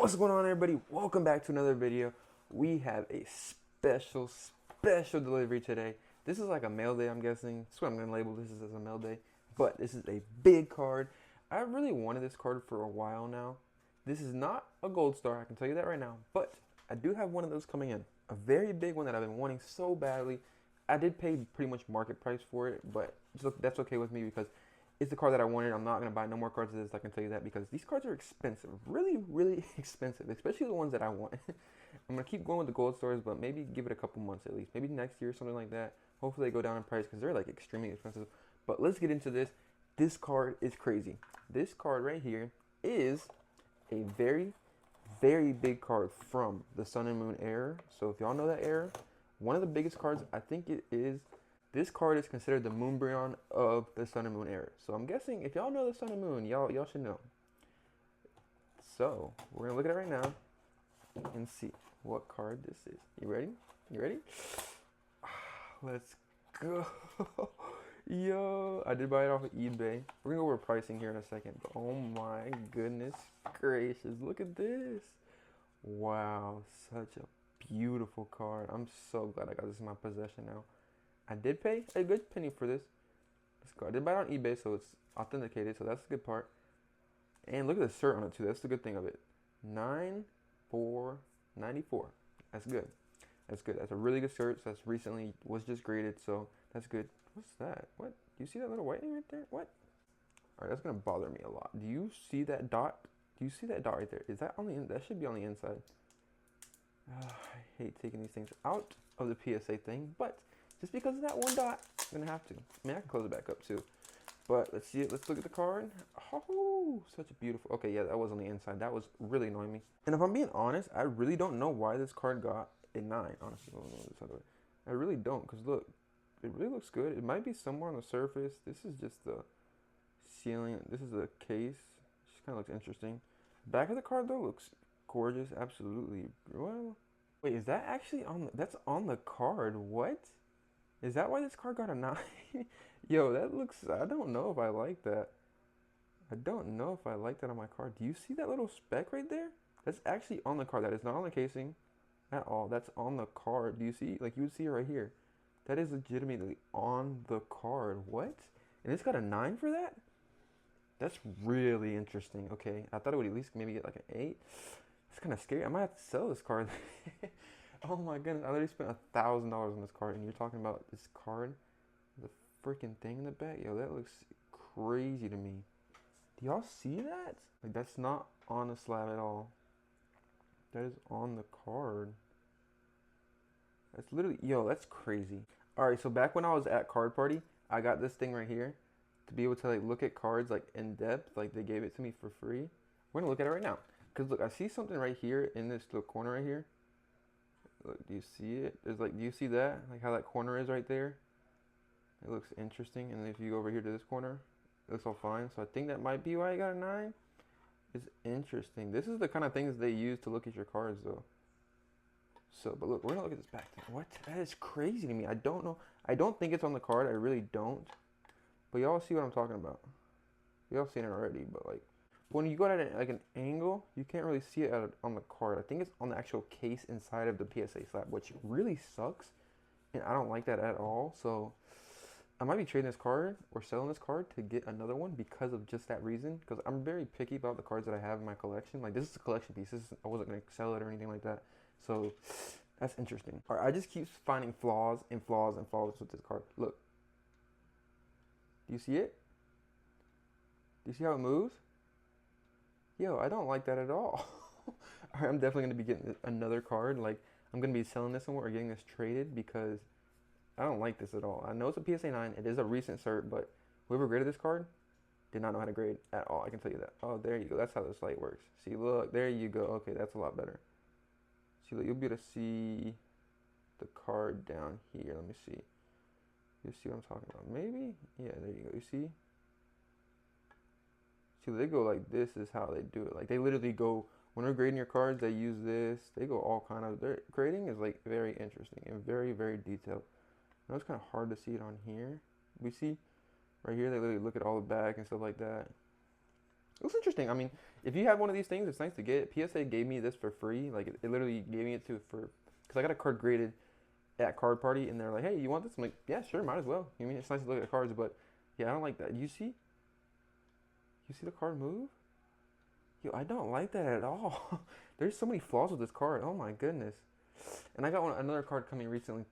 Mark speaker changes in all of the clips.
Speaker 1: What's going on, everybody? Welcome back to another video. We have a special delivery today. This is like a mail day, I'm guessing. That's what I'm going to label this as a mail day. But this is a big card. I really wanted this card for a while now. This is not a gold star, I can tell you that right now. But I do have one of those coming in. A very big one that I've been wanting so badly. I did pay pretty much market price for it, but that's okay with me because it's the card that I wanted. I'm not going to buy no more cards of this, I can tell you that, because these cards are expensive. Really expensive, especially the ones that I want. I'm going to keep going with the gold stars, but maybe give it a couple months at least. Maybe next year, something like that. Hopefully they go down in price because they're like extremely expensive. But let's get into this. This card is crazy. This card right here is a very big card from the Sun and Moon era. So if y'all know that era, one of the biggest cards, I think it is. This card is considered the Moonbryon of the Sun and Moon era. So I'm guessing if y'all know the Sun and Moon, y'all should know. So we're gonna look at it right now and see what card this is. You ready? You ready? Let's go. Yo, I did buy it off of eBay. We're gonna go over pricing here in a second, but oh my goodness gracious, look at this. Wow, such a beautiful card. I'm so glad I got this in my possession now. I did pay a good penny for this. I did buy it on eBay, so it's authenticated, so that's the good part. And look at the cert on it too. That's the good thing of it. 9494. That's good. That's good. That's a really good cert. So that's recently was just graded, so that's good. What's that? What? Do you see that little white thing right there? What? All right, that's gonna bother me a lot. Do you see that dot? Do you see that dot right there? Is that on the? That should be on the inside. I hate taking these things out of the PSA thing, but just because of that one dot, I'm gonna have to. I mean, I can close it back up too. But let's see it. Let's look at the card. Oh, such a beautiful. Okay, yeah, that was on the inside. That was really annoying me. And if I'm being honest, I really don't know why this card got a 9. Honestly, I really don't. Because look, it really looks good. It might be somewhere on the surface. This is just the ceiling. This is the case. Just kind of looks interesting. Back of the card though looks gorgeous. Absolutely. Well, wait, is that actually on? That's on the card. What? Is that why this card got a 9? Yo, that looks, I don't know if I like that. I don't know if I like that on my card. Do you see that little speck right there? That's actually on the card. That is not on the casing at all. That's on the card. Do you see? Like, you would see it right here. That is legitimately on the card. What? And it's got a 9 for that? That's really interesting. Okay, I thought it would at least maybe get like an 8. It's kind of scary. I might have to sell this card. Oh my goodness, I already spent $1,000 on this card, and you're talking about this card, the freaking thing in the back. Yo, that looks crazy to me. Do y'all see that? Like, that's not on the slab at all. That is on the card. That's literally, yo, that's crazy. All right, so back when I was at Card Party, I got this thing right here to be able to like look at cards like in depth. Like, they gave it to me for free. We're gonna look at it right now. Cause look, I see something right here in this little corner right here. Look, do you see it? There's like, do you see that? Like how that corner is right there? It looks interesting. And if you go over here to this corner, it looks all fine. So I think that might be why I got a 9. It's interesting. This is the kind of things they use to look at your cards though. So, but look, we're gonna look at this back thing. What? That is crazy to me. I don't know. I don't think it's on the card. I really don't. But y'all see what I'm talking about. Y'all seen it already, but like, when you go at like an angle, you can't really see it on the card. I think it's on the actual case inside of the PSA slab, which really sucks, and I don't like that at all. So I might be trading this card or selling this card to get another one because of just that reason. Because I'm very picky about the cards that I have in my collection. Like, this is a collection piece. I wasn't gonna sell it or anything like that. So that's interesting. All right, I just keep finding flaws and flaws and flaws with this card. Look, do you see it? Do you see how it moves? Yo, I don't like that at all. Alright, I'm definitely gonna be getting another card. Like, I'm gonna be selling this somewhere or getting this traded because I don't like this at all. I know it's a PSA 9. It is a recent cert, but whoever graded this card did not know how to grade at all. I can tell you that. Oh, there you go. That's how this light works. See, look, there you go. Okay, that's a lot better. See, look, you'll be able to see the card down here. Let me see. You see what I'm talking about? Maybe? Yeah, there you go. You see? See, they go like this is how they do it. Like, they literally go, when they're grading your cards, they use this. They go all kind of, their grading is like very interesting and very detailed. I know it's kind of hard to see it on here. We see right here, they literally look at all the back and stuff like that. It looks interesting. I mean, if you have one of these things, it's nice to get. PSA gave me this for free. Like it literally gave me it to for because I got a card graded at Card Party, and they're like, "Hey, you want this?" I'm like, "Yeah, sure, might as well." I mean, it's nice to look at the cards, but yeah, I don't like that. You see? You see the card move? Yo, I don't like that at all. There's so many flaws with this card. Oh my goodness. And I got another card coming recently,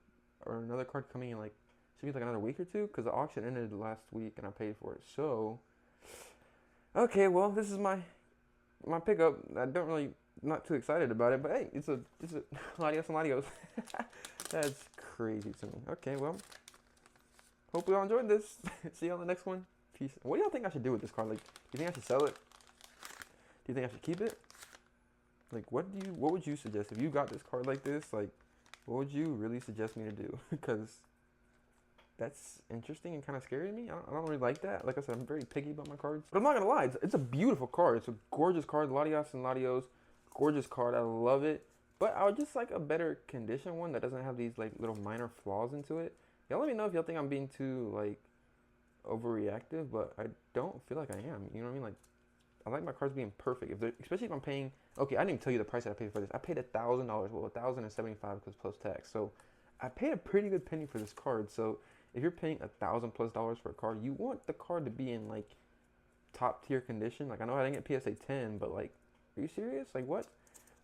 Speaker 1: or another card coming in like should be like another week or two, because the auction ended last week and I paid for it. So, okay, well, this is my pickup. I don't really not too excited about it, but hey, it's a Latios and Latios. That's crazy to me. Okay, well, hope you all enjoyed this. See you on the next one. Peace. What do y'all think I should do with this card? Like, do you think I should sell it? Do you think I should keep it? Like, what would you suggest if you got this card like this? Like, what would you really suggest me to do? Because that's interesting and kind of scary to me. I don't really like that. Like I said, I'm very picky about my cards. But I'm not gonna lie, it's a beautiful card. It's a gorgeous card. Latios and Latios, gorgeous card. I love it. But I would just like a better condition one that doesn't have these like little minor flaws into it. Y'all let me know if y'all think I'm being too like overreactive, but I don't feel like I am. You know what I mean? Like, I like my cards being perfect. Especially if I'm paying. Okay, I didn't even tell you the price that I paid for this. I paid $1,000. Well, $1,075 because plus tax. So I paid a pretty good penny for this card. So if you're paying $1,000+ for a card, you want the card to be in like top tier condition. Like, I know I didn't get PSA 10, but like, are you serious? Like, what?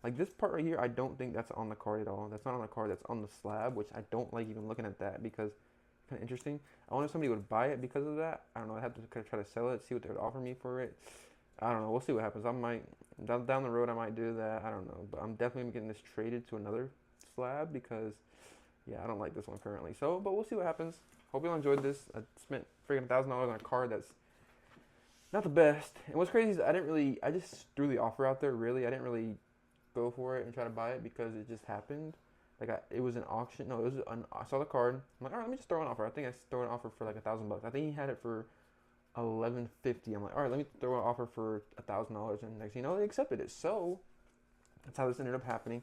Speaker 1: Like, this part right here, I don't think that's on the card at all. That's not on the card. That's on the slab, which I don't like even looking at that because it's kind of interesting. I wonder if somebody would buy it because of that. I don't know. I'd have to kind of try to sell it, see what they would offer me for it. I don't know. We'll see what happens. I might, down the road, I might do that. I don't know. But I'm definitely getting this traded to another slab because, yeah, I don't like this one currently. So, but we'll see what happens. Hope you all enjoyed this. I spent freaking $1,000 on a card that's not the best. And what's crazy is I just threw the offer out there, really. I didn't really go for it and try to buy it because it just happened. Like, it was an auction. No, I saw the card. I'm like, all right, let me just throw an offer. I think I throw an offer for like $1,000. I think he had it for $1,150. I'm like, all right, let me throw an offer for $1,000, and next thing you know, they accepted it. So that's how this ended up happening.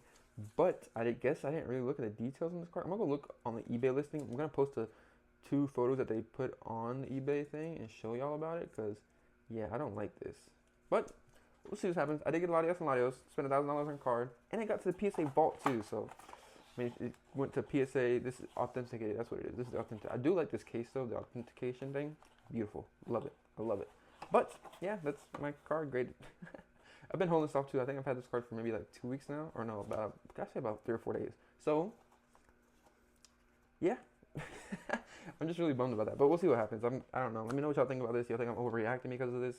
Speaker 1: But I guess I didn't really look at the details on this card. I'm gonna go look on the eBay listing. I'm gonna post two photos that they put on the eBay thing and show y'all about it, because yeah, I don't like this. But we'll see what happens. I did get Latios and Latios, spent $1,000 on a card, and it got to the PSA vault too. So I mean, it went to PSA. This is authenticated. That's what it is. This is authentic. I do like this case though, the authentication thing. Beautiful. Love it. I love it. But yeah, that's my card graded. I've been holding this off too. I think I've had this card for maybe like 2 weeks now. Or no, gotta say about 3 or 4 days. So yeah. I'm just really bummed about that. But we'll see what happens. I don't know. Let me know what y'all think about this. Y'all think I'm overreacting because of this?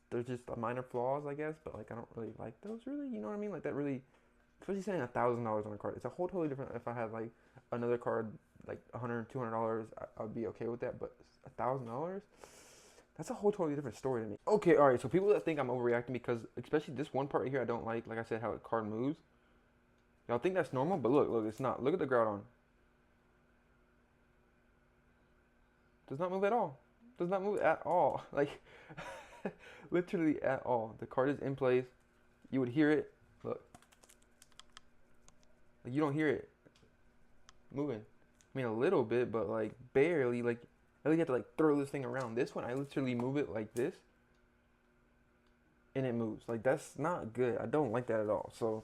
Speaker 1: There's just minor flaws, I guess, but like I don't really like those really. You know what I mean? Like that really, especially spending $1,000 on a card. It's a whole totally different. If I had like another card like $100, $200, I would be okay with that. But $1,000, that's a whole totally different story to me. Okay, all right. So people that think I'm overreacting because, especially this one part right here, I don't like. Like I said, how a card moves. Y'all think that's normal, but look, it's not. Look at the Groudon. Does not move at all. Does not move at all. Like, literally at all. The card is in place. You would hear it. Look. Like, you don't hear it moving. I mean, a little bit, but like barely. Like, at least you have to like throw this thing around. This one, I literally move it like this, and it moves. Like, that's not good. I don't like that at all. So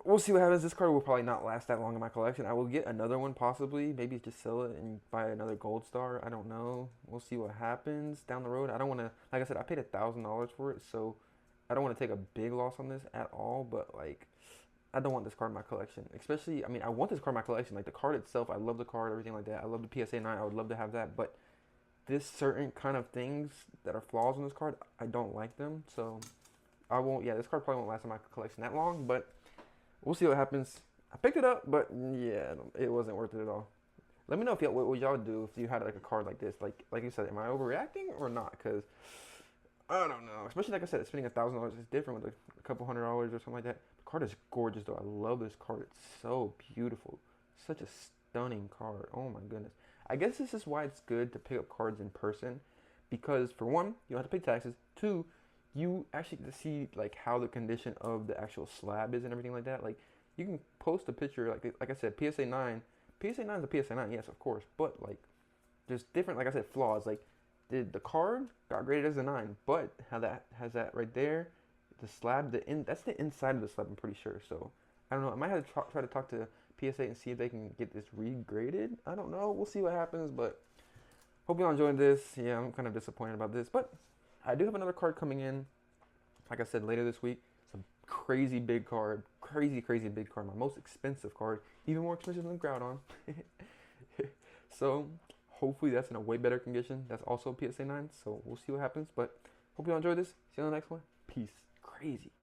Speaker 1: we'll see what happens. This card will probably not last that long in my collection. I will get another one possibly. Maybe just sell it and buy another gold star. I don't know. We'll see what happens down the road. I don't want to, like I said, I paid $1,000 for it, so I don't want to take a big loss on this at all. But like, I don't want this card in my collection. Especially, I mean, I want this card in my collection. Like the card itself, I love the card, everything like that. I love the PSA 9. I would love to have that. But this certain kind of things that are flaws on this card, I don't like them. So I won't. Yeah, this card probably won't last in my collection that long. But we'll see what happens. I picked it up, but yeah, it wasn't worth it at all. Let me know if y'all, what y'all do if you had like a card like this. Like you said, am I overreacting or not? Because I don't know. Especially like I said, spending $1,000 is different with a couple $100 or something like that. The card is gorgeous though. I love this card. It's so beautiful. Such a stunning card. Oh my goodness. I guess this is why it's good to pick up cards in person, because for one, you don't have to pay taxes. Two, you actually get to see like how the condition of the actual slab is and everything like that. Like, you can post a picture, like I said, PSA 9. PSA 9 is a PSA 9, yes, of course. But like, there's different, like I said, flaws. Like, the card got graded as a 9, but how that has that right there, the slab, that's the inside of the slab. I'm pretty sure. So I don't know. I might have to try to talk to PSA and see if they can get this regraded. I don't know. We'll see what happens, but hope y'all enjoyed this. Yeah, I'm kind of disappointed about this, but I do have another card coming in. Like I said, later this week. It's a crazy big card, crazy big card. My most expensive card, even more expensive than Groudon. So hopefully that's in a way better condition. That's also PSA 9. So we'll see what happens. But hope you all enjoyed this. See you on the next one. Peace. Crazy.